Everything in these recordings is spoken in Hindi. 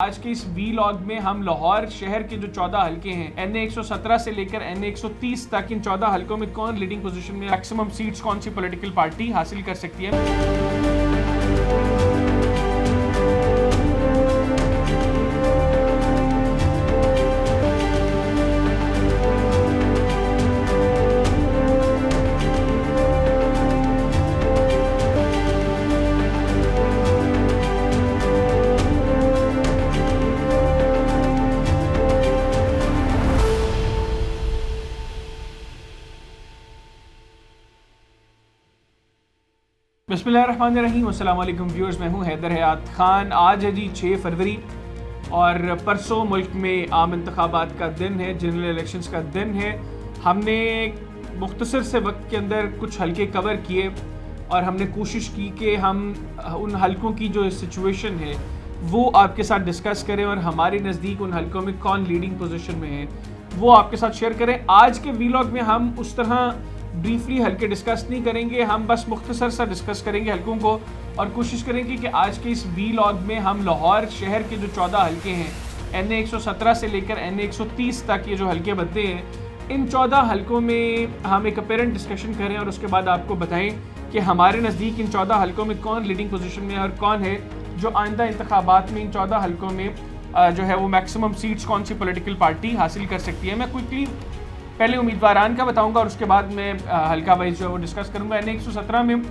आज के इस वीलॉग में हम लाहौर शहर के जो 14 हलके हैं NA 117 से लेकर NA 130 तक, इन 14 हलकों में कौन लीडिंग पोजीशन में, मैक्सिमम सीट्स कौन सी पॉलिटिकल पार्टी हासिल कर सकती है। बिस्मिल्लाहिर्रहमानिर्रहीम, अस्सलाम वालेकुम व्यूअर्स, मैं हूं हैदर हयात खान। आज है जी 6 फरवरी और परसों मुल्क में आम इंतखाबात का दिन है, जनरल इलेक्शंस का दिन है। हमने मुख्तसर से वक्त के अंदर कुछ हलके कवर किए और हमने कोशिश की कि हम उन हलकों की जो सिचुएशन है वो आपके साथ डिस्कस करें और हमारे नज़दीक उन हलकों में कौन लीडिंग पोजीशन में है वो आपके साथ शेयर करें। आज के वीलॉग में हम उस तरह ब्रीफली हल्के डिस्कस नहीं करेंगे, हम बस मुख्तसर सा डिस्कस करेंगे हलकों को और कोशिश करेंगे कि आज के इस वीलॉग में हम लाहौर शहर के जो 14 हलके हैं NA 117 से लेकर NA 130 तक ये जो हलके बनते हैं, इन 14 हलकों में हम एक अपेरेंट डिस्कशन करें और उसके बाद आपको बताएं कि हमारे नज़दीक इन 14 हलकों में कौन लीडिंग पोजीशन में है और कौन है जो आइंदा इंतखाबात में इन 14 हलकों में जो है वो मैक्सिमम सीट्स कौन सी पॉलिटिकल पार्टी हासिल कर सकती है। मैं क्विकली पहले उम्मीदवारान का बताऊंगा और उसके बाद मैं हल्का वाइज जो है वो डिस्कस करूंगा। NA 117 में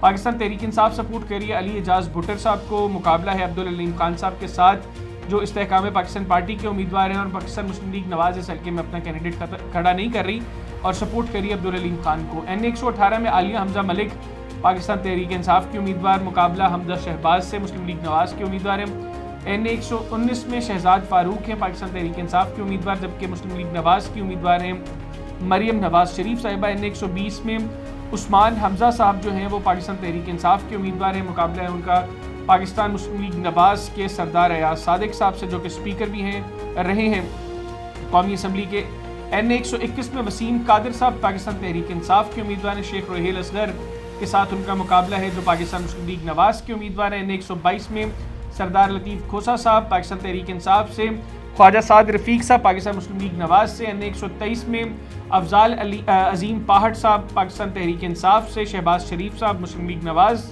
पाकिस्तान तहरीक इंसाफ सपोर्ट करिए अली एजाज भुट्टर साहब को, मुकाबला है अब्दुल अलीम खान साहब के साथ जो इस्तेहकाम पाकिस्तान पार्टी के उम्मीदवार हैं, और पाकिस्तान मुस्लिम लीग नवाज इस हल्के में अपना कैंडिडेट खड़ा नहीं कर रही और सपोर्ट करिए अब्दुल अलीम खान को। NA 118 में आलिया हमजा मलिक पाकिस्तान तहरीक इंसाफ की उम्मीदवार, मुकाबला हमजा शहबाज से मुस्लिम लीग नवाज के उम्मीदवार हैं। NA 119 में शहजाद फारूक हैं पाकिस्तान तहरीक इंसाफ के उम्मीदवार, जबकि मुस्लिम लीग नवाज की उम्मीदवार हैं मरियम नवाज शरीफ साहिबा। NA 120 में उस्मान हमजा साहब जो हैं वो पाकिस्तान तहरीक इंसाफ के उम्मीदवार हैं, मुकाबला है उनका पाकिस्तान मुस्लिम लीग नवाज के सरदार अयाज सादिक साहब से जो कि स्पीकर भी रहे हैं कौमी असम्बली के। NA 121 में वसीम कादिर साहब पाकिस्तान तहरीक इंसाफ के उम्मीदवार हैं, शेख रोहेल असगर के साथ उनका मुकाबला है जो पाकिस्तान मुस्लिम लीग नवाज के उम्मीदवार हैं। NA 122 में सरदार लतीफ़ खोसा साहब पाकिस्तान तहरीक इंसाफ से, ख्वाजा साद रफ़ीक साहब पाकिस्तान मुस्लिम लीग नवाज से। NA 123 में अफजाल अजीम पहाड़ साहब पाकिस्तान तहरीक इंसाफ से, शहबाज शरीफ साहब मुस्लिम लीग नवाज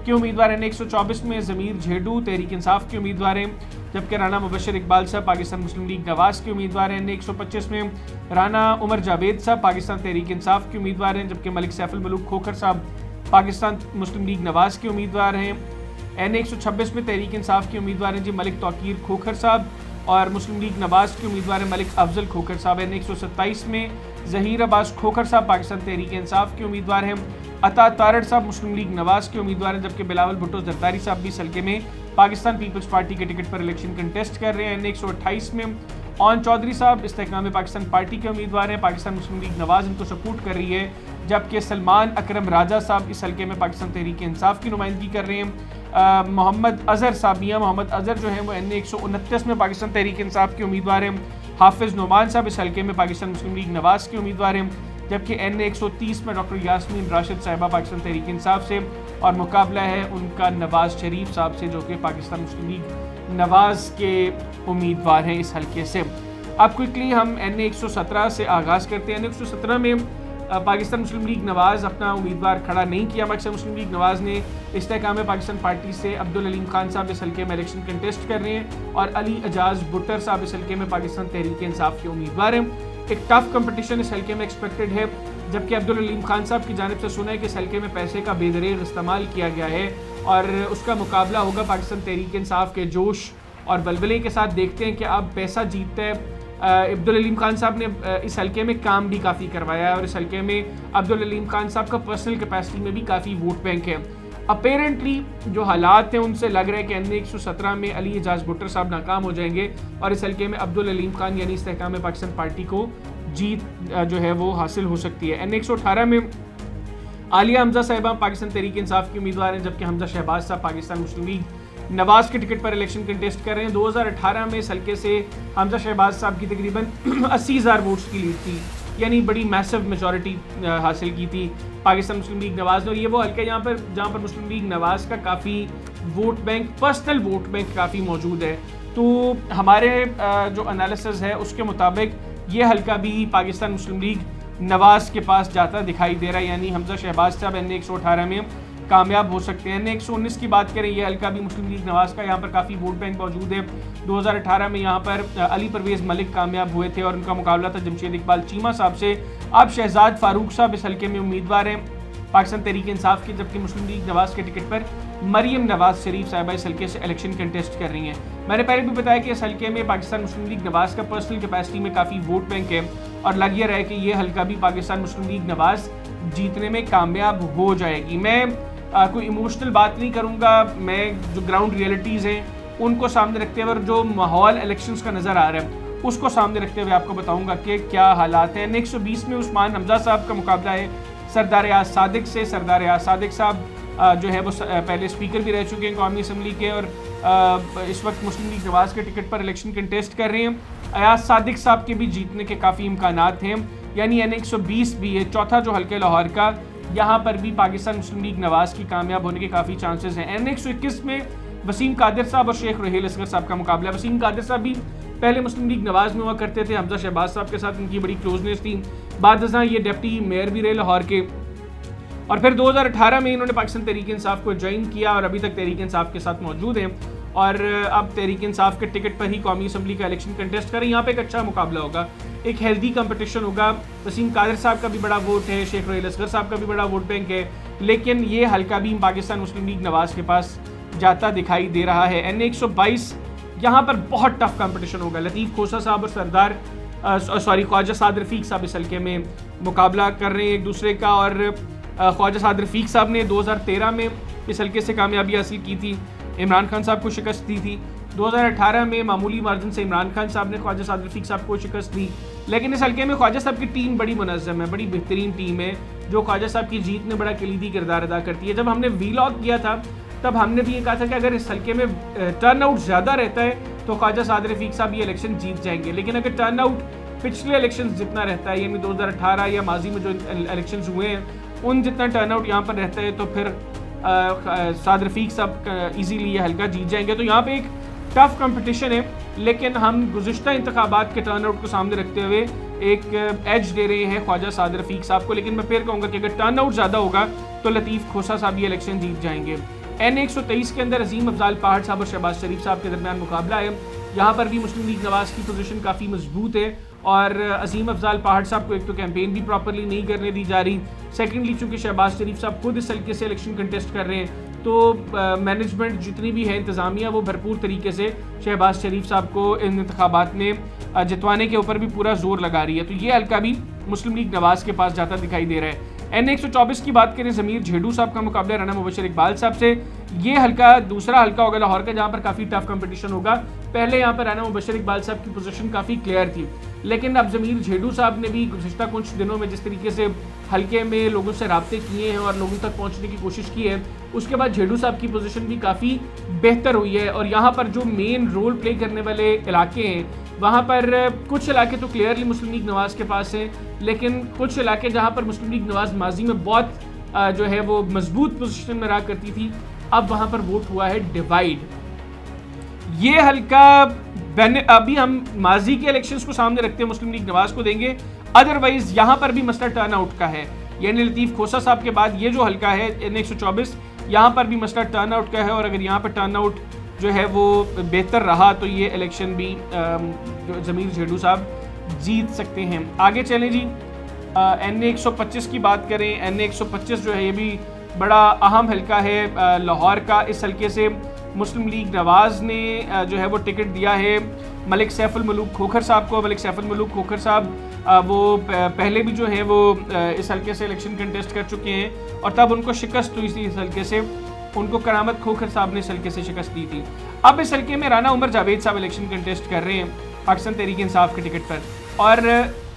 के उम्मीदवार। NA 124 में ज़मीर झेडू तहरीक इंसाफ के उम्मीदवार हैं, जबकि राना मुबशर इकबाल साहब पाकिस्तान मुस्लिम लीग नवाज के उम्मीदवार हैं। NA 125 में राना उमर जावेद साहब पाकिस्तान तहरीक इंसाफ के उम्मीदवार हैं, जबकि मलिक सैफुल मलूक खोखर साहब पाकिस्तान मुस्लिम लीग नवाज के उम्मीदवार हैं। NA 126 में तहरीक इंसाफ के उम्मीदवार हैं जी मलिक तौकीर खोखर साहब और मुस्लिम लीग नवाज के उम्मीदवार हैं मलिक अफजल खोखर साहब। NA 127 में ज़हीर अब्बास खोखर साहब पाकिस्तान तहरीक इंसाफ के उम्मीदवार हैं, अता तारड़ साहब मुस्लिम लीग नवाज के उम्मीदवार हैं, जबकि बिलावल भुट्टो जरदारी साहब भी इस हल्के में पाकिस्तान पीपल्स पार्टी के टिकट पर इलेक्शन कंटेस्ट कर रहे हैं। NA 128 में ओन चौधरी साहब इस्तेहकाम पाकिस्तान पार्टी के उम्मीदवार हैं, पाकिस्तान मुस्लिम लीग नवाज इनको सपोर्ट कर रही है, जबकि सलमान अकरम राजा साहब इस हल्के में पाकिस्तान तहरीक इंसाफ की नुमाइंदगी कर रहे हैं। मोहम्मद अजहर साहब, मियां मोहम्मद अजहर जो हैं वो NA 129 में पाकिस्तान तहरीक इंसाफ के उम्मीदवार हैं। हाफिज़ नोमान साहब इस हल्के में पाकिस्तान मुस्लिम लीग नवाज के उम्मीदवार हैं, जबकि NA 130 में डॉक्टर यास्मीन राशिद साहिबा पाकिस्तान तहरीक इंसाफ से और मुकाबला है उनका नवाज शरीफ साहब से जो कि पाकिस्तान मुस्लिम लीग नवाज के उम्मीदवार हैं इस हल्के से। अब क्विकली हम NA 117 से आगाज़ करते हैं। NA 117 में पाकिस्तान मुस्लिम लीग नवाज अपना उम्मीदवार खड़ा नहीं किया। पाकिस्तान मुस्लिम लीग नवाज ने इस्तेहकाम पाकिस्तान पार्टी से अब्दुल अलीम खान साहब इस हल्के में इलेक्शन कंटेस्ट कर रहे हैं और अली एजाज भुट्टर साहब इस हल्के में पाकिस्तान तहरीक इंसाफ के उम्मीदवार हैं। एक टफ कंपटीशन इस हल्के में एक्सपेक्टेड है, जबकि अब्दुल अलीम खान साहब की जानिब से सुना है कि इस हल्के में पैसे का बेदरेग इस्तेमाल किया गया है और उसका मुकाबला होगा पाकिस्तान तहरीक इंसाफ के जोश और बलबले के साथ। देखते हैं कि अब पैसा जीतता है। अब्दुल अलीम खान साहब ने इस हल्के में काम भी काफ़ी करवाया है और इस हल्के में अब्दुल अलीम खान साहब का पर्सनल कैपेसिटी में भी काफ़ी वोट बैंक है। अपेरेंटली जो हालात हैं उनसे लग रहा है कि NA 117 में अली एजाज भुट्टर साहब नाकाम हो जाएंगे और इस हल्के में अब्दुल अलीम खान यानी इस्तेहकाम पाकिस्तान पार्टी को जीत जो है वो हासिल हो सकती है। NA 118 में आलिया हमजा साहिबा पाकिस्तान तहरीक इंसाफ की उम्मीदवार हैं, जबकि हमजा शहबाज साहब पाकिस्तान मुस्लिम लीग नवाज के टिकट पर इलेक्शन कंटेस्ट कर रहे हैं। 2018 में इस हल्के से हमजा शहबाज साहब की तकरीबन 80,000 वोट्स की लीड थी, यानी बड़ी मैसिव मेजॉरिटी हासिल की थी पाकिस्तान मुस्लिम लीग नवाज ने। और ये वो हल्का जहाँ पर मुस्लिम लीग नवाज का काफ़ी vote bank, personal vote bank काफ़ी मौजूद है। तो हमारे जो एनालिसिस है उसके मुताबिक ये हल्का भी पाकिस्तान मुस्लिम लीग नवाज़ के पास जाता दिखाई दे रहा है, यानी हमजा शहबाज साहब NA 118 में कामयाब हो सकते हैं। NA 119 की बात करें, ये हल्का भी मुस्लिम लीग नवाज़ का, यहाँ पर काफ़ी वोट बैंक मौजूद है। 2018 में यहाँ पर अली परवेज़ मलिक कामयाब हुए थे और उनका मुकाबला था जमशेद इकबाल चीमा साहब से। अब शहजाद फारूक साहब इस हल्के में उम्मीदवार हैं पाकिस्तान तहरीक इंसाफ की, जबकि मुस्लिम लीग नवाज़ के टिकट पर मरियम नवाज शरीफ साहिबा इस हल्के से इलेक्शन कंटेस्ट कर रही हैं। मैंने पहले भी बताया कि इस हल्के में पाकिस्तान मुस्लिम लीग नवाज़ का पर्सनल कैपेसिटी में काफ़ी वोट बैंक है और लग ये रहा है कि ये हल्का भी पाकिस्तान मुस्लिम लीग नवाज़ जीतने में कामयाब हो जाएगी। मैं कोई इमोशनल बात नहीं करूँगा, मैं जो ग्राउंड रियलिटीज़ हैं उनको सामने रखते हुए और जो माहौल इलेक्शंस का नज़र आ रहा है उसको सामने रखते हुए आपको बताऊँगा कि क्या हालात हैं। 120 में उस्मान हमजा साहब का मुकाबला है सरदार याद सादिक से। सरदार याद सादिक साहब जो है वो पहले स्पीकर भी रह चुके हैं कौमी असम्बली के और इस वक्त मुस्लिम लीग नवाज़ के टिकट पर इलेक्शन कंटेस्ट कर रहे हैं। अयाज सादिक साहब के भी जीतने के काफ़ी इम्कानात हैं, यानी NA 120 भी है चौथा जो हल्के लाहौर का, यहाँ पर भी पाकिस्तान मुस्लिम लीग नवाज़ की कामयाब होने के काफ़ी चांसेस हैं। NA 121 में वसीम कादिर साहब और शेख रहील असगर साहब का मुकाबला। वसीम कादिर साहब भी पहले मुस्लिम लीग नवाज़ में हुआ करते थे, हमजा शहबाज साहब के साथ उनकी बड़ी क्लोजनेस थी। बाद ये डिप्टी मेयर भी रहे लाहौर के और फिर 2018 में इन्होंने पाकिस्तान तहरीक इंसाफ को ज्वाइन किया और अभी तक तहरीक इंसाफ के साथ मौजूद हैं और अब तहरीक इंसाफ के टिकट पर ही कौमी असम्बली का इलेक्शन कंटेस्ट करें। यहाँ पे एक अच्छा मुकाबला होगा, एक हेल्दी कंपटीशन होगा। वसीम कादिर साहब का भी बड़ा वोट है, शेख रहील असगर साहब का भी बड़ा वोट बैंक है, लेकिन ये हल्का भी पाकिस्तान मुस्लिम लीग नवाज़ के पास जाता दिखाई दे रहा है। NA 122 यहाँ पर बहुत टफ कंपटीशन होगा। लतीफ़ खोसा साहब और ख्वाजा साद रफ़ीक साहब इस हल्के में मुकाबला कर रहे हैं एक दूसरे का और ख्वाजा साद रफ़ीक साहब ने 2013 में इस हल्के से कामयाबी हासिल की थी, इमरान खान साहब को शिकस्त दी थी। 2018 में मामूली मार्जिन से इमरान खान साहब ने ख्वाजा साद रफ़ीक साहब को शिकस्त दी, लेकिन इस हल्के में ख्वाजा साहब की टीम बड़ी मुनज़्ज़म है, बड़ी बेहतरीन टीम है जो ख्वाजा साहब की जीत में बड़ा कलीदी किरदार अदा करती है। जब हमने वीलॉग किया था तब हमने भी ये कहा था कि अगर इस हल्के में टर्न आउट ज़्यादा रहता है तो ख्वाजा साद रफ़ीक साहब ये इलेक्शन जीत जाएंगे, लेकिन अगर टर्न आउट पिछले इलेक्शन जितना रहता है, यानी 2018 या माजी में जो इलेक्शन हुए हैं उन जितना टर्न आउट यहाँ पर रहता है, तो फिर साद रफ़ीक साहब इजीली ये हल्का जीत जाएंगे। तो यहाँ पे एक टफ कंपटीशन है, लेकिन हम गुज़िश्ता इंतखाबात के टर्न आउट को सामने रखते हुए एक एज दे रहे हैं ख्वाजा साद रफ़ीक साहब को। लेकिन मैं फिर कहूँगा कि अगर टर्न आउट ज़्यादा होगा तो लतीफ़ खोसा साहब ये इलेक्शन जीत जाएंगे। NA 123 के अंदर अजीम अफजाल पहाड़ साहब और शहबाज शरीफ साहब के दरमियान मुकाबला है। यहाँ पर भी मुस्लिम लीग नवाज़ की पोजीशन काफ़ी मजबूत है और अजीम अफजाल पहाड़ साहब को एक तो कैंपेन भी प्रॉपरली नहीं करने दी जा रही, सेकेंडली चूँकि शहबाज शरीफ साहब खुद इस हल्के से इलेक्शन कंटेस्ट कर रहे हैं तो मैनेजमेंट जितनी भी है इंतज़ामिया वो भरपूर तरीके से शहबाज शरीफ साहब को इन इंतखाबात में जितवाने के ऊपर भी पूरा जोर लगा रही है। तो ये हल्का भी मुस्लिम लीग नवाज़ के पास जाता दिखाई दे रहा है। NA 124 की बात करें, ज़मीर झेडू साहब का मुकाबला राना मुबशर इकबाल साहब से। ये हल्का दूसरा हल्का होगा लाहौर का जहाँ पर काफ़ी टफ कंपटीशन होगा। पहले यहाँ पर राना मुबशर इकबाल साहब की पोजीशन काफ़ी क्लियर थी, लेकिन अब ज़मीर झेडू साहब ने भी गुज़िश्ता कुछ दिनों में जिस तरीके से हल्के में लोगों से राब्ते किए हैं और लोगों तक पहुँचने की कोशिश की है, उसके बाद झेडू साहब की पोजीशन भी काफ़ी बेहतर हुई है। और यहाँ पर जो मेन रोल प्ले करने वाले इलाके हैं वहाँ पर कुछ इलाके तो क्लियरली मुस्लिम लीग नवाज़ के पास हैं, लेकिन कुछ इलाके जहाँ पर मुस्लिम लीग नवाज़ माजी में बहुत जो है वो मजबूत पोजीशन में रहा करती थी, अब वहाँ पर वोट हुआ है डिवाइड। ये हल्का अभी हम माजी के इलेक्शंस को सामने रखते हैं मुस्लिम लीग नवाज़ को देंगे, अदरवाइज यहाँ पर भी मसला टर्न आउट का है। यानी लतीफ़ खोसा साहब के बाद ये जो हल्का है NA 124, यहाँ पर भी मसला टर्न आउट का है और अगर यहाँ पर टर्न आउट जो है वो बेहतर रहा तो ये इलेक्शन भी ज़मीर झेडू साहब जीत सकते हैं। आगे चलें जी, NA 125 की बात करें। NA 125 जो है ये भी बड़ा अहम हल्का है लाहौर का। इस हल्के से मुस्लिम लीग नवाज़ ने जो है वो टिकट दिया है मलिक सैफुल मलूक खोखर साहब को। मलिक सैफुल मलूक खोखर साहब वो पहले भी जो है वो इस हल्के से इलेक्शन कंटेस्ट कर चुके हैं और तब उनको शिकस्त हुई थी इस हल्के से, उनको करामत खोखर साहब ने इस हल्के से शिकस्त दी थी। अब इस हल्के में राना उमर जावेद साहब इलेक्शन कंटेस्ट कर रहे हैं पाकिस्तान तहरीक इंसाफ के टिकट पर और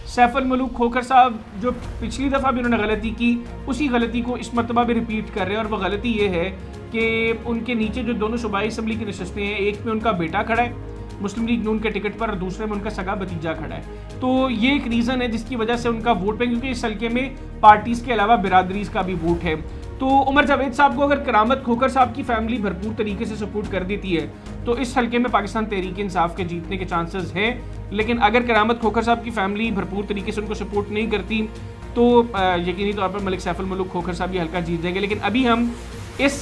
सैफुल मलूक खोखर साहब जो पिछली दफ़ा भी उन्होंने गलती की उसी गलती को इस मरतबा भी रिपीट कर रहे हैं और वह गलती ये है कि उनके नीचे जो दोनों सूबाई असम्बली की नशस्तें हैं, एक में उनका बेटा खड़ा है मुस्लिम लीग नून के टिकट पर और दूसरे में उनका सगा भतीजा खड़ा है। तो ये एक रीज़न है जिसकी वजह से उनका वोट है, क्योंकि इस हल्के में पार्टीज़ के अलावा बिरादरीज़ का भी वोट है। तो उमर जावेद साहब को अगर करामत खोखर साहब की फैमिली भरपूर तरीके से सपोर्ट कर देती है तो इस हल्के में पाकिस्तान तहरीक इंसाफ के जीतने के चांसेस हैं। लेकिन अगर करामत खोखर साहब की फैमिली भरपूर तरीके से उनको सपोर्ट नहीं करती तो यकीनी तौर पर मलिक सैफुल मुल्क खोखर साहब ये हल्का जीत जाएंगे। लेकिन अभी हम इस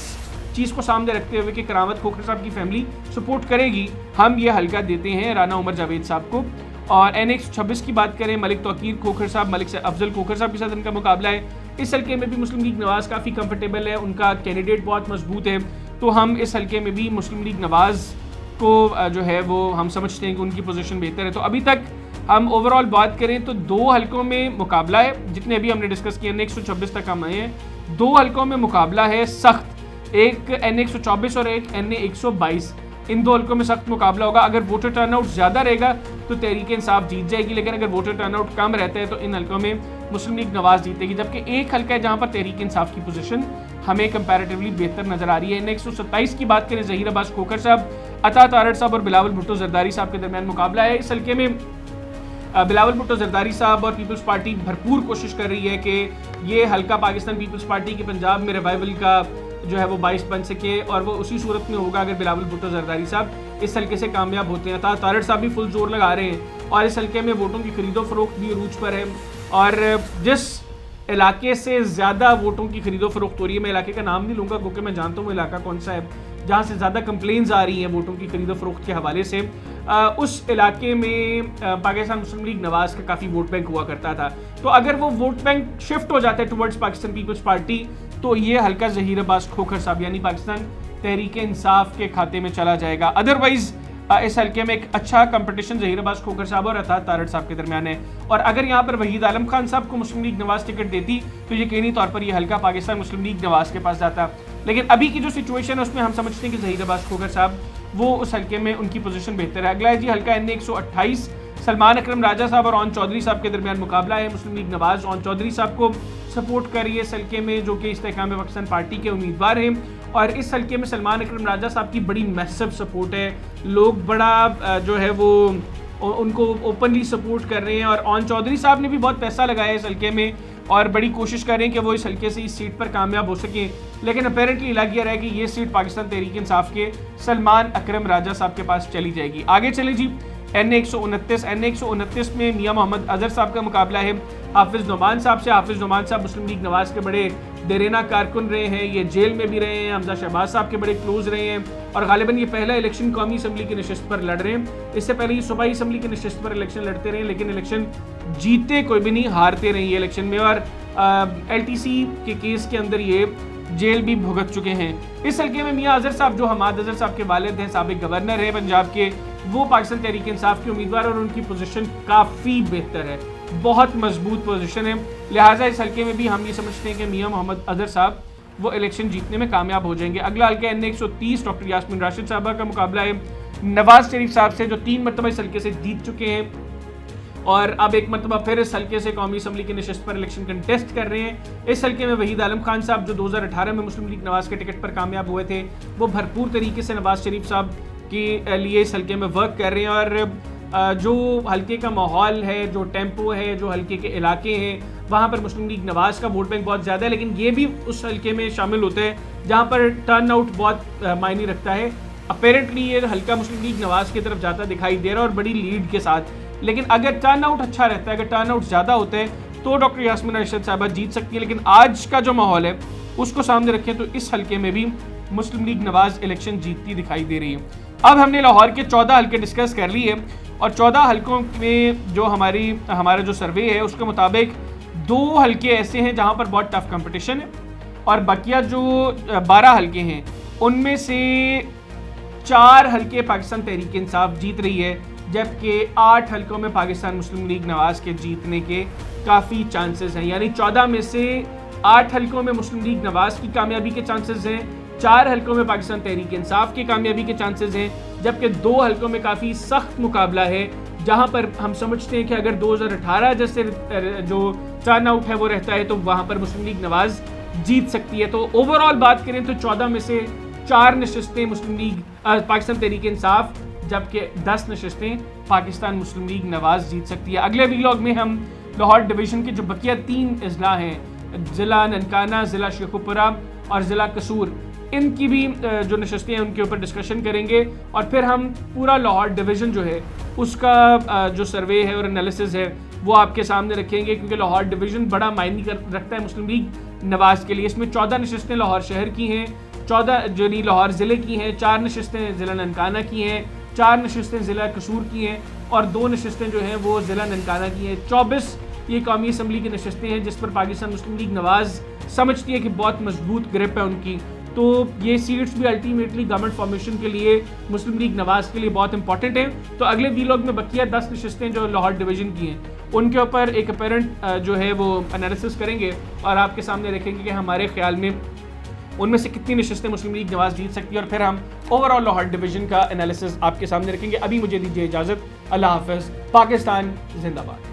चीज़ को सामने रखते हुए कि करामत खोखर साहब की फैमिली सपोर्ट करेगी, हम ये हल्का देते हैं राना उमर जावेद साहब को। और NA-126 की बात करें, मलिक तौकीर खोखर साहब, मलिक से अफजल खोखर साहब के साथ इनका मुकाबला है। इस हल्के में भी मुस्लिम लीग नवाज़ काफ़ी कंफर्टेबल है, उनका कैंडिडेट बहुत मजबूत है, तो हम इस हल्के में भी मुस्लिम लीग नवाज़ को जो है वो हम समझते हैं कि उनकी पोजीशन बेहतर है। तो अभी तक हम ओवरऑल बात करें तो 2 हल्कों में मुकाबला है, जितने अभी हमने डिस्कस किए NA-126 तक हम आए हैं। 2 हल्कों में मुकाबला है सख्त, एक NA-124 और एक NA-122। इन 2 हल्कों में सख्त मुकाबला होगा। अगर वोटर टर्नआउट ज़्यादा रहेगा तो तहरीक इंसाफ जीत जाएगी, लेकिन अगर वोटर टर्नआउट कम रहता है तो इन हल्कों में मुस्लिम लीग नवाज़ जीतेगी। जबकि एक हल्का है जहाँ पर तहरीक इंसाफ की पोजीशन हमें कंपैरेटिवली बेहतर नजर आ रही है। NA-127 की बात करें, ज़हीर अब्बास खोखर साहब, अता तारड़ साहब और बिलावल भुट्टो जरदारी साहब के दरमियान मुकाबला है। इस हल्के में बिलावल भुट्टो जरदारी साहब और पीपल्स पार्टी भरपूर कोशिश कर रही है कि ये हल्का पाकिस्तान पीपल्स पार्टी के पंजाब में रिवाइवल का जो है वो बाइस बन सके, और वो उसी सूरत में होगा अगर बिलावल भुट्टो जरदारी साहब इस हल्के से कामयाब होते हैं। तारड़ साहब भी फुल जोर लगा रहे हैं और इस हल्के में वोटों की खरीदो फरोख्त भी अरूज पर है। और जिस इलाके से ज़्यादा वोटों की खरीदो फरोख्त हो रही है, मैं इलाके का नाम नहीं लूँगा क्योंकि मैं जानता हूँ इलाका कौन सा है, जहाँ से ज़्यादा कंप्लेंट्स आ रही हैं वोटों की खरीदो फरोख्त के हवाले से, उस इलाके में पाकिस्तान मुस्लिम लीग नवाज़ का काफ़ी वोट बैंक हुआ करता था। तो अगर वो वोट बैंक शिफ्ट हो जाता है टुवर्ड्स पाकिस्तान पीपल्स पार्टी तो ये हल्का ज़हीर अब्बास खोखर साहब यानी पाकिस्तान तहरीक इंसाफ के खाते में चला जाएगा। अदरवाइज इस हल्के में एक अच्छा कंपटीशन ज़हीर अब्बास खोखर साहब और अता तारड़ साहब के दरमियान है। और अगर यहाँ पर वहीद आलम खान साहब को मुस्लिम लीग नवाज़ टिकट देती तो यकीनी तौर पर यह हल्का पाकिस्तान मुस्लिम लीग नवाज़ के पास जाता। लेकिन अभी की जो सिचुएशन है उसमें हम समझते हैं कि ज़हीर अब्बास खोखर साहब वो उस हल्के में उनकी पोजीशन बेहतर है। अगला है जी हल्का NA-128, सलमान अकरम राजा साहब और ओन चौधरी साहब के दरमियान मुकाबला है। मुस्लिम लीग नवाज़ ओन चौधरी साहब को सपोर्ट कर रही है इस हल्के में, जो कि इस्तेहकाम पाकिस्तान पार्टी के उम्मीदवार हैं। और इस हल्के में सलमान अकरम राजा साहब की बड़ी मैसिव सपोर्ट है, लोग बड़ा जो है वो उनको ओपनली सपोर्ट कर रहे हैं। और ओन चौधरी साहब ने भी बहुत पैसा लगाया इस हल्के में और बड़ी कोशिश कर रहे हैं कि वो इस हल्के से इस सीट पर कामयाब हो सकें। लेकिन अपेरेंटली लग गया है कि ये सीट पाकिस्तान तहरीक इंसाफ के सलमान अकरम राजा साहब के पास चली जाएगी। आगे चले जी NA-129 में मियां मोहम्मद अजहर साहब का मुकाबला है हाफिज नोमान साहब से। हाफिज नोमान साहब मुस्लिम लीग नवाज़ के बड़े देरेना कारकुन रहे हैं, ये जेल में भी रहे हैं, हमजा शहबाज साहब के बड़े क्लोज रहे हैं और गालिबन ये पहला इलेक्शन कौमी असम्बली की नशिस्त पर लड़ रहे हैं। इससे पहले ये सूबाई असम्बली की नशिस्त पर इलेक्शन लड़ते रहे, लेकिन इलेक्शन जीते कोई भी नहीं, हारते रहे ये इलेक्शन में। और LTC के केस के अंदर ये जेल भी भुगत चुके हैं। इस हल्के में मियां अजहर साहब जो हमाद अजहर साहब के वालिद हैं, साबिक गवर्नर है पंजाब के, वो पाकिस्तान तहरीक इंसाफ के उम्मीदवार और उनकी पोजीशन काफ़ी बेहतर है, बहुत मजबूत पोजीशन है। लिहाजा इस हल्के में भी हम ये समझते हैं कि मियां मोहम्मद अजहर साहब वो इलेक्शन जीतने में कामयाब हो जाएंगे। अगला हल्का NA-130 डॉक्टर यास्मीन राशिद साहबा का मुकाबला है नवाज शरीफ साहब से, जो 3 मरतबा इस हल्के से जीत चुके हैं और अब एक मरतबा फिर इस हल्के से कौमी असम्बली की नशिस्त पर इलेक्शन कंटेस्ट कर रहे हैं। इस हल्के में वहीद आलम खान साहब जो 2018 में मुस्लिम लीग नवाज़ के टिकट पर कामयाब हुए थे, वो भरपूर तरीके से नवाज शरीफ साहब के लिए इस हल्के में वर्क कर रहे हैं। और जो हल्के का माहौल है, जो टेम्पो है, जो हल्के के इलाके हैं, वहाँ पर मुस्लिम लीग नवाज़ का वोट बैंक बहुत ज़्यादा है। लेकिन ये भी उस हल्के में शामिल होते हैं जहाँ पर टर्न आउट बहुत मायने रखता है। अपेरेंटली ये हल्का मुस्लिम लीग नवाज़ की तरफ जाता दिखाई दे रहा है और बड़ी लीड के साथ। लेकिन अगर टर्न आउट अच्छा रहता है, अगर टर्न आउट ज़्यादा होते हैं तो डॉक्टर यास्मीन राशिद साहबा जीत सकती है। लेकिन आज का जो माहौल है उसको सामने रखें तो इस हल्के में भी मुस्लिम लीग नवाज़ इलेक्शन जीतती दिखाई दे रही है। अब हमने लाहौर के 14 हल्के डिस्कस कर लिए और 14 हल्कों में जो हमारा जो सर्वे है उसके मुताबिक 2 हल्के ऐसे हैं जहां पर बहुत टफ कंपटीशन है और बकिया जो 12 हल्के हैं उनमें से 4 हल्के पाकिस्तान तहरीक इंसाफ जीत रही है, जबकि 8 हल्कों में पाकिस्तान मुस्लिम लीग नवाज़ के जीतने के काफ़ी चांसेस हैं। यानी 14 में से 8 हल्कों में मुस्लिम लीग नवाज़ की कामयाबी के चांसेस हैं, 4 हल्कों में पाकिस्तान तहरीक इंसाफ की कामयाबी के चांसेस हैं, जबकि 2 हल्कों में काफ़ी सख्त मुकाबला है जहां पर हम समझते हैं कि अगर 2018 जैसे जो टर्न आउट है वो रहता है तो वहां पर मुस्लिम लीग नवाज़ जीत सकती है। तो ओवरऑल बात करें तो 14 में से 4 नशिस्तें मुस्लिम लीग पाकिस्तान तहरीक इंसाफ, जबकि 10 नशिस्तें पाकिस्तान मुस्लिम लीग नवाज़ जीत सकती है। अगले वीलॉग में हम लाहौर डिवीज़न के जो बकिया 3 अजला हैं, ज़िला ननकाना, ज़िला शेखुपुरा और ज़िला कसूर, इनकी भी जो नशस्तें हैं उनके ऊपर डिस्कशन करेंगे और फिर हम पूरा लाहौर डिवीज़न जो है उसका जो सर्वे है और एनालिसिस है वो आपके सामने रखेंगे, क्योंकि लाहौर डिवीज़न बड़ा मायने रखता है मुस्लिम लीग नवाज़ के लिए। इसमें 14 नशस्तें लाहौर शहर की हैं, 14 जो लाहौर ज़िले की हैं, 4 नशस्तें ज़िला ननकाना की हैं, 4 नशस्तें ज़िला कसूर की हैं और 2 नशस्तें जो हैं वो ज़िला ननकाना की हैं। 24 ये कौमी असम्बली की नशस्तें हैं जिस पर पाकिस्तान मुस्लिम लीग नवाज़ समझती है कि बहुत मजबूत ग्रिप है उनकी। तो ये सीट्स भी अल्टीमेटली गवर्नमेंट फॉर्मेशन के लिए मुस्लिम लीग नवाज़ के लिए बहुत इंपॉर्टेंट है। तो अगले वीलॉग में बकिया 10 नशस्तें जो लाहौर डिवीज़न की हैं उनके ऊपर एक अपेरेंट जो है वो एनालिसिस करेंगे और आपके सामने रखेंगे कि हमारे ख्याल में उनमें से कितनी नशस्तें मुस्लिम लीग नवाज़ जीत सकती है और फिर हम ओवरऑल लाहौर डिवीज़न का एनालिसिस आपके सामने रखेंगे। अभी मुझे दीजिए इजाज़त। अल्लाह हाफ़िज़। पाकिस्तान जिंदाबाद।